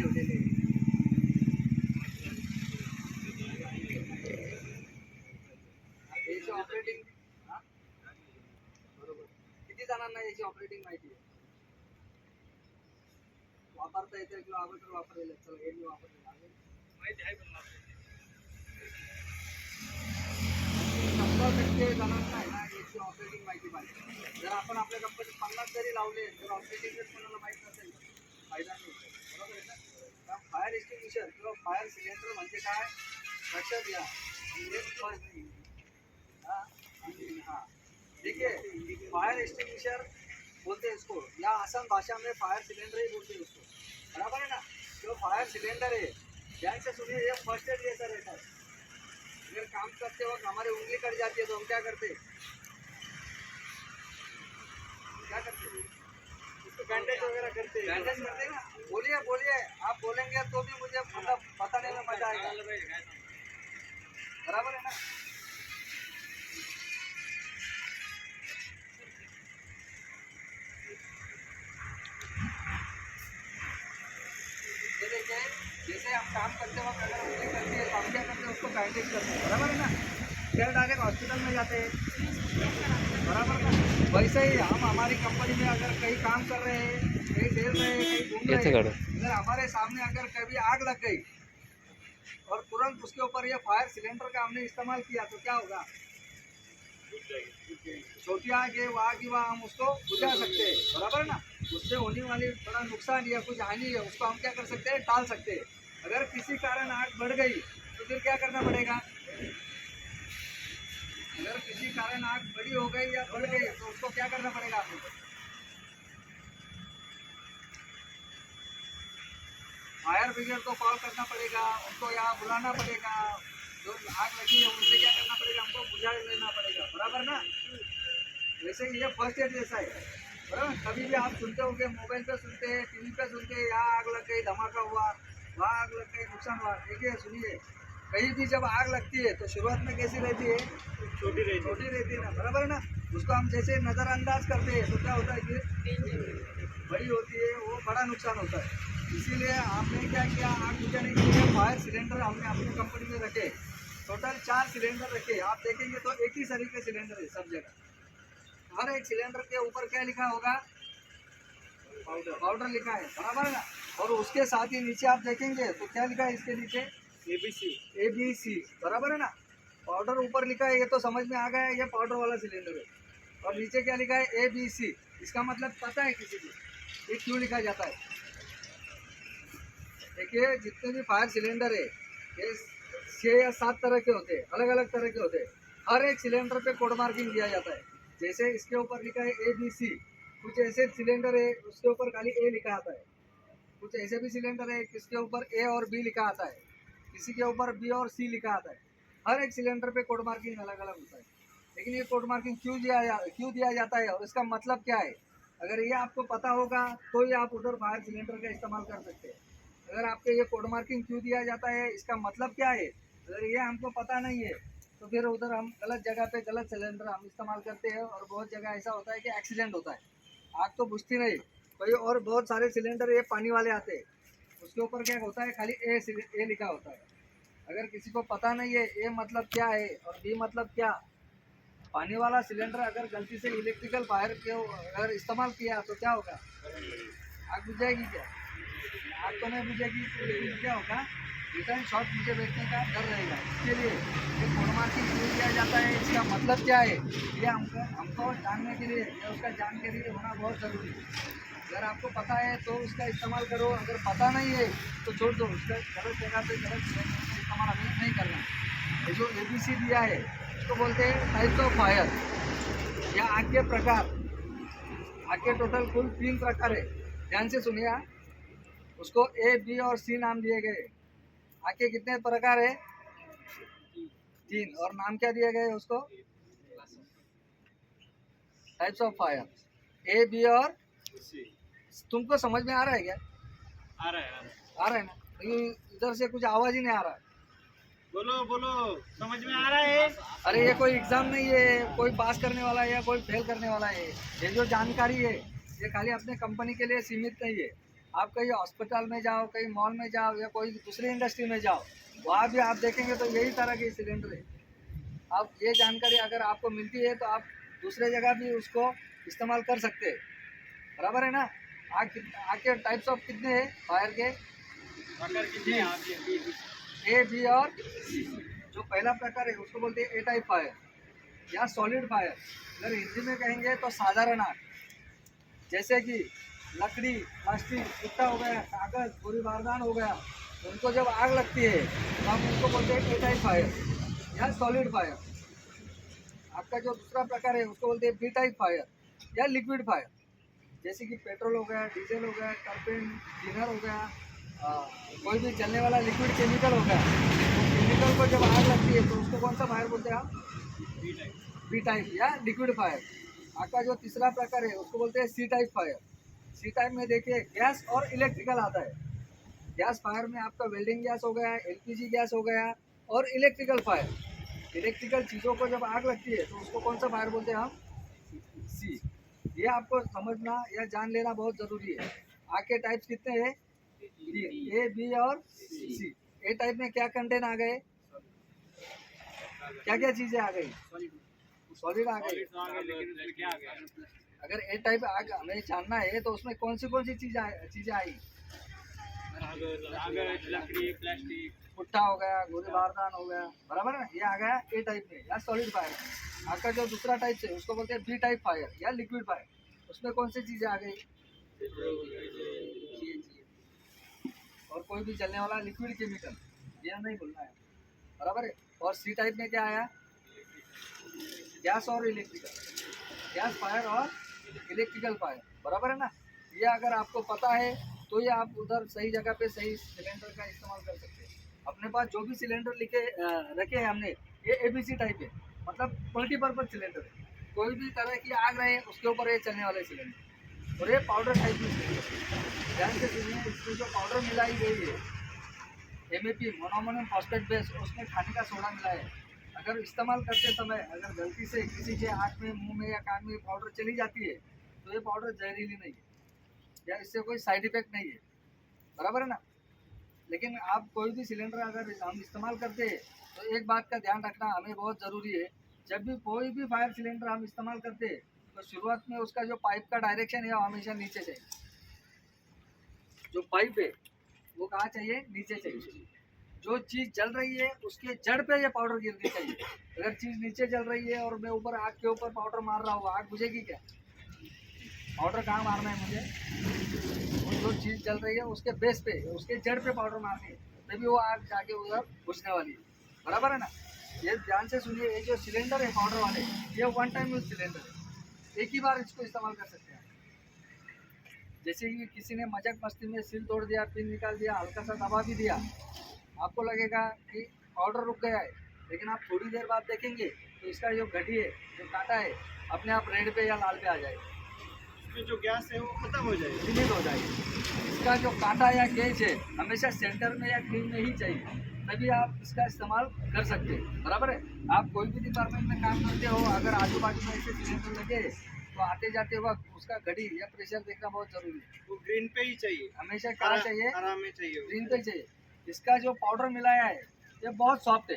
ठेवलेले आहे. याची ऑपरेटिंग बरोबर किती जणांना याची ऑपरेटिंग माहिती आहे? वापरता येते किंवा अगोदर वापरलेलं आहे? चला हे मी वापरलेलं आहे माहिती आहे पण 100% जणांना आहे ना याची ऑपरेटिंग माहिती पाहिजे. जर आपण आपल्या कंपनीत 50 जरी लावले तर ऑपरेटिंगच कोणाला माहीत नसेल फायदा नाही. बरोबर आहे ना? फायर एक्सटिंग्विशर किंवा फायर सिलेंडर म्हणजे काय लक्षात घ्या. हाँ देखिए फायर एक्सटिंग्विशर बोलते हैं इसको या आसान भाषा में फायर सिलेंडर ही बोलते हैं उसको. बराबर है ना? जो फायर सिलेंडर है ध्यान से सुनिए ये फर्स्ट एड जैसा रहता है. अगर काम करते वक्त हमारी उंगली कट जाती है तो हम क्या करते उसको बैंडेज वगैरह करते हैं ना. बोलिए बोलिए आप बोलेंगे तो भी मुझे मतलब बताने में मजा आएगा. बराबर है ना? ये देखिए जैसे हम काम करते वक्त अगर उंगली करती है तो हम क्या करते हैं उसको बैंडेज करते हैं. बराबर है ना? फिर डायरेक्ट हॉस्पिटल में जाते हैं. बराबर ना? वैसे ही हम हमारी कंपनी में अगर कहीं काम कर रहे हैं कहीं खेल रहे हैं कहीं घूम रहे हैं अगर हमारे सामने अगर कभी आग लग गई और तुरंत उसके ऊपर ये फायर सिलेंडर का हमने इस्तेमाल किया तो क्या होगा? छोटी आग है वहाँ की वहाँ हम उसको बुझा सकते हैं. बराबर है ना? उससे होने वाली बड़ा नुकसान या कुछ हानि है उसको हम क्या कर सकते हैं टाल सकते हैं. अगर किसी कारण आग बढ़ गई तो फिर क्या करना पड़ेगा? अगर किसी कारण आग बड़ी हो गई या बढ़ गई तो उसको क्या करना पड़ेगा आपको? फायर ब्रिगेड को कॉल करना पड़ेगा. उनको यहाँ बुलाना पड़ेगा. जो आग लगी है उनसे क्या करना पड़ेगा? हमको बुझा लेना पड़ेगा. बराबर ना? वैसे ये फर्स्ट एड जैसा है. बराबर. कभी भी आप सुनते होंगे मोबाइल पे सुनते हैं टीवी पे सुनते हैं यहाँ आग लग गई धमाका हुआ वहाँ आग लग गई नुकसान हुआ. देखिए सुनिए कहीं भी जब आग लगती है तो शुरुआत में कैसी रहती है? छोटी रहती है ना. बराबर है ना? उसको हम जैसे नज़रअंदाज करते हैं तो क्या होता है कि बड़ी होती है वो बड़ा नुकसान होता है. इसीलिए आपने क्या किया आग बुझाने के लिए फायर सिलेंडर हमने अपनी कंपनी में रखे. टोटल 4 सिलेंडर रखे. आप देखेंगे तो एक ही सरी के सिलेंडर है सब जगह. हर एक सिलेंडर के ऊपर क्या लिखा होगा? पाउडर लिखा है. बराबर है ना? और उसके साथ ही नीचे आप देखेंगे तो क्या लिखा है इसके नीचे? ABC. बराबर है ना? पाउडर ऊपर लिखा है ये तो समझ में आ गया ये पाउडर वाला सिलेंडर है. और नीचे क्या लिखा है? ABC. इसका मतलब पता है किसी को ये क्यों लिखा जाता है? देखिए जितने भी फायर सिलेंडर है ये 6 या 7 तरह के होते हैं. अलग अलग तरह के होते हैं. हर एक सिलेंडर पे कोड मार्किंग दिया जाता है. जैसे इसके ऊपर लिखा है ABC. कुछ ऐसे सिलेंडर है उसके ऊपर खाली A लिखा आता है. कुछ ऐसे भी सिलेंडर है जिसके ऊपर A और B लिखा आता है. किसी के ऊपर B और C लिखा आता है. हर एक सिलेंडर पे कोड मार्किंग अलग अलग होता है. लेकिन ये कोड मार्किंग क्यों दिया जाता है और इसका मतलब क्या है? अगर ये आपको पता होगा तो ही आप उधर फायर सिलेंडर का इस्तेमाल कर सकते हैं. अगर आपके ये कोड मार्किंग क्यों दिया जाता है इसका मतलब क्या है अगर ये हमको पता नहीं है तो फिर उधर हम गलत जगह पे गलत सिलेंडर हम इस्तेमाल करते हैं. और बहुत जगह ऐसा होता है कि एक्सीडेंट होता है. आग तो बुझती नहीं कोई. और बहुत सारे सिलेंडर ये पानी वाले आते हैं उसके ऊपर क्या होता है खाली ए लिखा होता है. अगर किसी को पता नहीं है ए मतलब क्या है और बी मतलब क्या. पानी वाला सिलेंडर अगर गलती से इलेक्ट्रिकल फायर के अगर इस्तेमाल किया तो क्या होगा? आग बुझ जाएगी क्या? आग तो नहीं बुझेगी. तो क्या होगा? रिटर्न शॉट नीचे बैठने का डर रहेगा. इसके लिए ये कोड मार्किंग क्यों किया जाता है इसका मतलब क्या है ये हमको जानने के लिए या उसका जानकारी होना बहुत ज़रूरी है. अगर आपको पता है तो उसका इस्तेमाल करो. अगर पता नहीं है तो छोड़ दो. उसका गलत जगह पे गलत इस्तेमाल हमें नहीं करना. ये जो ABC दिया है उसको बोलते हैं टाइप्स ऑफ फायर या आग के प्रकार. आग के टोटल कुल 3 प्रकार है. ध्यान से सुनिए आप. उसको A, B और C नाम दिए गए. आग के कितने प्रकार है? 3. और नाम क्या दिए गए उसको? Types of fire A, B और तुमको समझ में आ रहा है क्या? आ रहा है ना? लेकिन इधर से कुछ आवाज ही नहीं आ रहा. बोलो समझ में आ रहा है. अरे ये कोई एग्जाम नहीं है कोई पास करने वाला है या कोई फेल करने वाला है. ये जो जानकारी है ये खाली अपने कंपनी के लिए सीमित नहीं है. आप कहीं हॉस्पिटल में जाओ, कहीं मॉल में जाओ या कोई दूसरी इंडस्ट्री में जाओ, वहाँ भी आप देखेंगे तो यही तरह के सिलेंडर है। अब ये जानकारी अगर आपको मिलती है तो आप दूसरे जगह भी उसको इस्तेमाल कर सकते हैं, बराबर है ना। आग के टाइप्स ऑफ कितने हैं फायर के? अगर कितने हैं आप ये ए, बी और सी। जो पहला प्रकार है उसको बोलते हैं ए टाइप फायर या सॉलिड फायर। अगर हिंदी में कहेंगे तो साधारण आग, जैसे कि लकड़ी, प्लास्टिक, इट्टा हो गया, कागज, पूरी बारदान हो गया, उनको जब आग लगती है तो हम उनको बोलते हैं ए टाइप फायर या सॉलिड फायर। आपका जो दूसरा प्रकार है उसको बोलते हैं बी टाइप फायर या लिक्विड फायर, जैसे कि पेट्रोल हो गया, डीजल हो गया, टर्पेन, क्लीनर हो गया, कोई भी जलने वाला लिक्विड केमिकल हो गया। तो केमिकल को जब आग लगती है तो उसको कौन सा फायर बोलते हैं आप? B type. बी टाइप या लिक्विड फायर। आपका जो तीसरा प्रकार है उसको बोलते हैं C type fire. C type में देखिए गैस और इलेक्ट्रिकल आता है। गैस फायर में आपका वेल्डिंग गैस हो गया, एलपीजी गैस हो गया, और इलेक्ट्रिकल फायर, इलेक्ट्रिकल चीज़ों को जब आग लगती है तो उसको कौन सा फायर बोलते हैं हम? सी। ये आपको समझना या जान लेना बहुत ज़रूरी है। आग के टाइप्स कितने हैं? ए, बी और सी। ए टाइप में क्या कंटेंट आ गए? क्या क्या चीज़ें आ गई? सॉलिड आ गई। सॉलिड तो आ गए, लेकिन उसमें क्या आ गया? अगर ए टाइप आग हमें जानना है तो उसमें कौन सी चीज़ें आई? कागज, लकड़ी, प्लास्टिक। पुट्ठा हो गया, गोली बारदान हो गया, बराबर है ना। ये आ गया ए टाइप में या सॉलिड फायर। आपका जो दूसरा टाइप है उसको बोलते हैं बी टाइप फायर या लिक्विड फायर। उसमें कौन सी चीज़ें आ गई? और कोई भी जलने वाला लिक्विड केमिकल, ये नहीं भूलना है, बराबर है। और सी टाइप में क्या आया? गैस और इलेक्ट्रिकल, गैस फायर और इलेक्ट्रिकल फायर, बराबर है ना। ये अगर आपको पता है तो ये आप उधर सही जगह पे सही सिलेंडर का इस्तेमाल कर सकते हैं। अपने पास जो भी सिलेंडर रखे हैं हमने, ये एबीसी टाइप है, मतलब मल्टीपर्पज सिलेंडर है। कोई भी तरह की आग रहे उसके ऊपर ये चलने वाले सिलेंडर। और ये पाउडर टाइप में सिलेंडर, ध्यान से सुनिए, इसमें जो पाउडर मिलाई गई है एमएपी, मोनोअमोनियम फॉस्फेट बेस, उसमें खाने का सोडा मिला है। अगर इस्तेमाल करते समय अगर गलती से किसी के आँख में, मुंह में या कान में पाउडर चली जाती है तो ये पाउडर जहरीली नहीं है या इससे कोई साइड इफेक्ट नहीं है, बराबर है ना। लेकिन आप कोई भी सिलेंडर अगर हम इस्तेमाल करते हैं तो एक बात का ध्यान रखना हमें बहुत ज़रूरी है। जब भी कोई भी फायर सिलेंडर हम इस्तेमाल करते हैं तो शुरुआत में उसका जो पाइप का डायरेक्शन है वो हमेशा नीचे चाहिए। जो पाइप है वो कहाँ चाहिए? नीचे चाहिए। जो चीज़ जल रही है उसके जड़ पे ये पाउडर गिरनी चाहिए। अगर चीज़ नीचे जल रही है और मैं ऊपर आग के ऊपर पाउडर मार रहा हूँ, आग बुझेगी क्या? पाउडर कहाँ मारना है मुझे? और जो चीज़ जल रही है उसके बेस पे, उसके जड़ पे पाउडर मारनी है, तभी वो आग जाके उधर बुझने वाली है, बराबर है ना। ये ध्यान से सुनिए, ये जो सिलेंडर है पाउडर वाले, ये वन टाइम यूज सिलेंडर है, एक ही बार इसको इस्तेमाल कर सकते हैं। जैसे कि किसी ने मजाक मस्ती में सील तोड़ दिया, पिन निकाल दिया, हल्का सा दबा भी दिया, आपको लगेगा कि पाउडर रुक गया है, लेकिन आप थोड़ी देर बाद देखेंगे तो इसका जो घटी है, जो कांटा है, अपने आप रेड पे या लाल पे आ जाएगा, इसमें जो गैस है वो खत्म हो जाएगी, रिलीज हो जाएगी। इसका जो कांटा या गेज है हमेशा सेंटर में या क्रीम में ही चाहिए, तभी आप इसका इस्तेमाल कर सकते हैं, बराबर है। आप कोई भी डिपार्टमेंट में काम करते हो, अगर आजू बाजू में ऐसे सिलेंडर लगे तो आते जाते वक्त उसका घड़ी या प्रेशर देखना बहुत जरूरी है। वो ग्रीन पे ही चाहिए, हमेशा क्या चाहिए? आराम में चाहिए। ग्रीन पे चाहिए। इसका जो पाउडर मिलाया है ये बहुत सॉफ्ट है।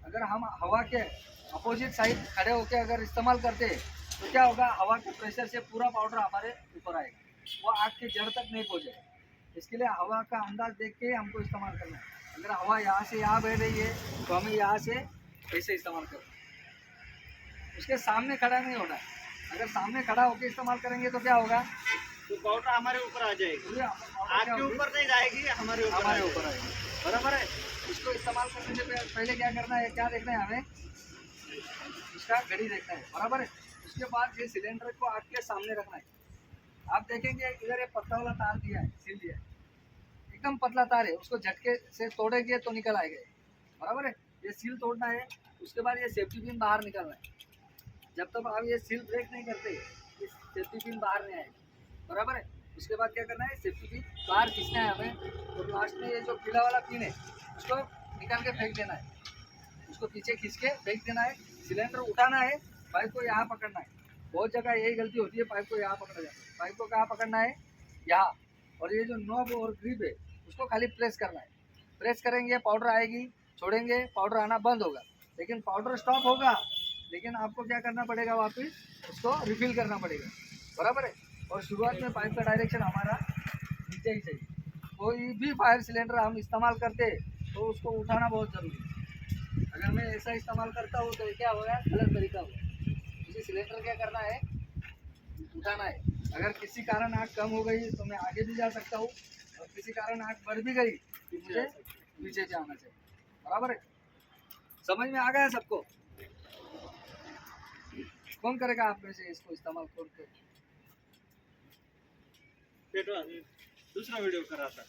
अगर हम हवा के अपोजिट साइड खड़े होकर अगर इस्तेमाल करते हैं तो क्या होगा? हवा के प्रेशर से पूरा पाउडर हमारे ऊपर आएगा, वो आग के जड़ तक नहीं पहुँचेगा। इसके लिए हवा का अंदाज देख के हमको इस्तेमाल करना है। अगर हवा यहाँ से यहाँ बह रही है तो हमें यहाँ से ऐसे इस्तेमाल करना है, उसके सामने खड़ा नहीं होना है। अगर सामने खड़ा होकर इस्तेमाल करेंगे तो क्या होगा? तो पाउडर हमारे ऊपर आ जाएगी, पूरी आग के ऊपर नहीं जाएगी, हमारे ऊपर आएगी, बराबर है। इसको इस्तेमाल करने से पहले क्या करना है, क्या देखना है हमें? इसका घड़ी देखना है, बराबर है। उसके बाद ये सिलेंडर को आग के सामने रखना है। आप देखेंगे इधर एक पतला वाला तार दिया है, सील दिया है, एकदम पतला तार है, उसको झटके से तोड़ेंगे तो निकल आएगा, बराबर है। ये सील तोड़ना है, उसके बाद ये सेफ्टी पिन बाहर निकालना है। जब तक आप ये सील ब्रेक नहीं करते ये सेफ्टी पिन बाहर नहीं आएगा, बराबर है। उसके बाद क्या करना है? सेफ्टी पिन बाहर खींचना है हमें, और लास्ट में ये जो पीला वाला पिन है उसको निकाल के फेंक देना है, उसको पीछे खींच के फेंक देना है। सिलेंडर उठाना है, पाइप को यहाँ पकड़ना है। बहुत जगह यही गलती होती है, पाइप को यहाँ पकड़ा जाता है। पाइप को कहाँ पकड़ना है? यहाँ, और ये जो नॉब और ग्रिप है उसको खाली प्रेस करना है। प्रेस करेंगे पाउडर आएगी, छोड़ेंगे पाउडर आना बंद होगा, लेकिन पाउडर स्टॉप होगा, लेकिन आपको क्या करना पड़ेगा, वापस उसको रिफिल करना पड़ेगा, बराबर है। और शुरुआत में पाइप का डायरेक्शन हमारा नीचे ही चाहिए। कोई भी फायर सिलेंडर हम इस्तेमाल करते तो उसको उठाना बहुत ज़रूरी है। अगर मैं ऐसा इस्तेमाल करता हूँ तो क्या होगा, गलत तरीका होगा। मुझे सिलेंडर क्या करना है, उठाना है। अगर किसी कारण आग कम हो गई तो मैं आगे भी जा सकता हूँ, और किसी कारण आग बढ़ भी गई तो मुझे पीछे जाना चाहिए, बराबर है। समझ में आ गया सबको? कौन करेगा आप में से इसको इस्तेमाल करके? पेटवा दूसरा वीडियो करा था,